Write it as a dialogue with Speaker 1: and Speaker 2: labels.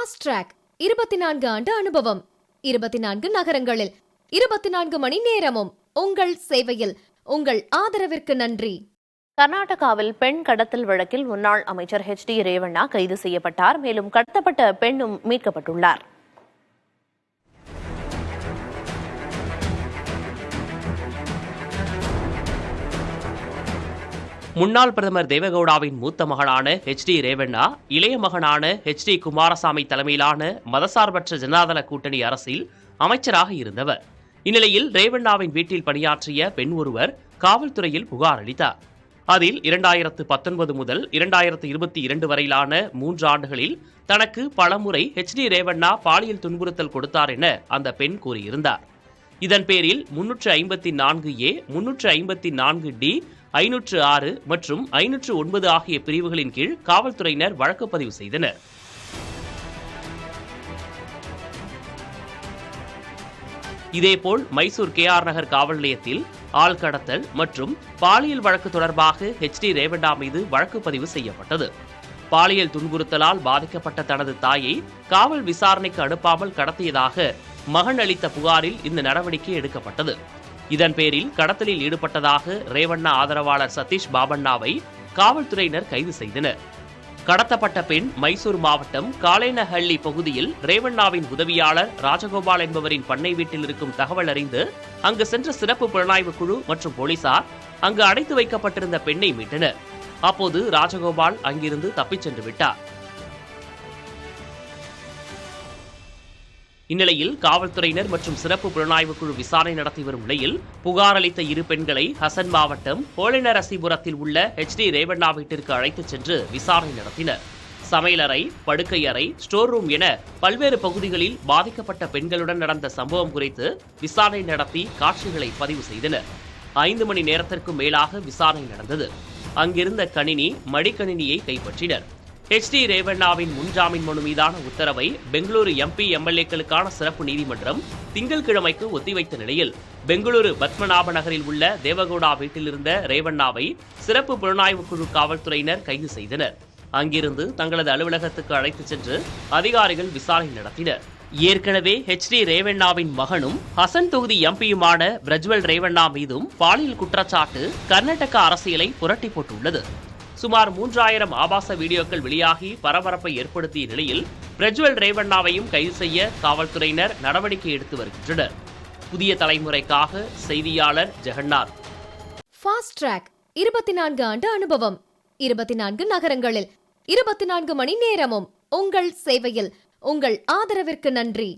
Speaker 1: Fast track 24 ஆண்டு அனுபவம், 24 நகரங்களில் 24 மணி நேரமும் உங்கள் சேவையில். உங்கள் ஆதரவிற்கு நன்றி.
Speaker 2: கர்நாடகாவில் பெண் கடத்தல் வழக்கில் முன்னாள் அமைச்சர் HD ரேவண்ணா கைது செய்யப்பட்டார். மேலும் கடத்தப்பட்ட பெண்ணும் மீட்கப்பட்டுள்ளார்.
Speaker 3: முன்னாள் பிரதமர் தேவகவுடாவின் மூத்த மகனான HD ரேவண்ணா இளைய மகனான HD குமாரசாமி தலைமையிலான மதசார்பற்ற ஜனதாதள கூட்டணி அரசில் அமைச்சராக இருந்தவர். இந்நிலையில் ரேவண்ணாவின் வீட்டில் பணியாற்றிய பெண் ஒருவர் காவல்துறையில் புகார் அளித்தார். அதில் 2019 முதல் 2022 வரையிலான 3 ஆண்டுகளில் தனக்கு பலமுறை HD ரேவண்ணா பாலியல் துன்புறுத்தல் கொடுத்தார் என அந்த பெண் கூறியிருந்தார். இதன் பேரில் 354A, 354D, 506 மற்றும் 509 ஆகிய பிரிவுகளின் கீழ் காவல்துறையினர் வழக்கு பதிவு செய்தனர். இதேபோல் மைசூர் KR நகர் காவல் நிலையத்தில் ஆள் கடத்தல் மற்றும் பாலியல் வழக்கு தொடர்பாக HD ரேவண்ணா மீது வழக்கு பதிவு செய்யப்பட்டது. பாலியல் துன்புறுத்தலால் பாதிக்கப்பட்ட தனது தாயை காவல் விசாரணைக்கு அனுப்பாமல் கடத்தியதாக மகன் அளித்த புகாரில் இந்த நடவடிக்கை எடுக்கப்பட்டது. இதன் பேரில் கடத்தலில் ஈடுபட்டதாக ரேவண்ணா ஆதரவாளர் சதீஷ் பாபண்ணாவை காவல்துறையினர் கைது செய்தனர். கடத்தப்பட்ட பெண் மைசூர் மாவட்டம் காலேனஹள்ளி பகுதியில் ரேவண்ணாவின் உதவியாளர் ராஜகோபால் என்பவரின் பண்ணை வீட்டில் இருக்கும் தகவல் அறிந்து அங்கு சென்ற சிறப்பு புலனாய்வு குழு மற்றும் போலீசார் அங்கு அடைத்து வைக்கப்பட்டிருந்த பெண்ணை மீட்டனர். அப்போது ராஜகோபால் அங்கிருந்து தப்பிச் சென்று விட்டார். இந்நிலையில் காவல்துறையினர் மற்றும் சிறப்பு புலனாய்வு குழு விசாரணை நடத்தி வரும் நிலையில் புகார் அளித்த 2 பெண்களை ஹசன் மாவட்டம் கோலினரசிபுரத்தில் உள்ள HD ரேவண்ணா வீட்டிற்கு அழைத்துச் சென்று விசாரணை நடத்தினர். சமையலறை, படுக்கை அறை, ஸ்டோர் ரூம் என பல்வேறு பகுதிகளில் பாதிக்கப்பட்ட பெண்களுடன் நடந்த சம்பவம் குறித்து விசாரணை நடத்தி காட்சிகளை பதிவு செய்தனர். 5 மணி நேரத்திற்கும் மேலாக விசாரணை நடந்தது. அங்கிருந்த கணினி, மடிக்கணினியை கைப்பற்றினர். HD ரேவண்ணாவின் முன்ஜாமீன் மனு மீதான உத்தரவை பெங்களூரு MP MLAக்களுக்கான சிறப்பு நீதிமன்றம் திங்கட்கிழமைக்கு ஒத்திவைத்த நிலையில் பெங்களூரு பத்மநாப நகரில் உள்ள தேவகவுடா வீட்டில் இருந்த ரேவண்ணாவை சிறப்பு புலனாய்வு குழு காவல்துறையினர் கைது செய்தனர். அங்கிருந்து தங்களது அலுவலகத்துக்கு அழைத்துச் சென்று அதிகாரிகள் விசாரணை நடத்தினர். ஏற்கனவே HD ரேவண்ணாவின் மகனும் ஹசன் தொகுதி MPயுமான பிரஜ்வல் ரேவண்ணா மீதும் பாலியல் குற்றச்சாட்டு கர்நாடக அரசியலை புரட்டி போட்டுள்ளது. சுமார் 3000 ஆபாச வீடியோக்கள் வெளியாகி பரபரப்பை ஏற்படுத்திய நிலையில் பிரஜ்வல் ரேவண்ணாவையும் கைது செய்ய காவல்துறையினர் நடவடிக்கை எடுத்து வருகின்றனர். புதிய தலைமுறைக்காக செய்தியாளர் ஜெகநாத்.
Speaker 1: ஃபாஸ்ட் ட்ராக் 24 ஆண்டு அனுபவம், 24 நகரங்களில் 24 மணி நேரமும் உங்கள் சேவையில். உங்கள் ஆதரவிற்கு நன்றி.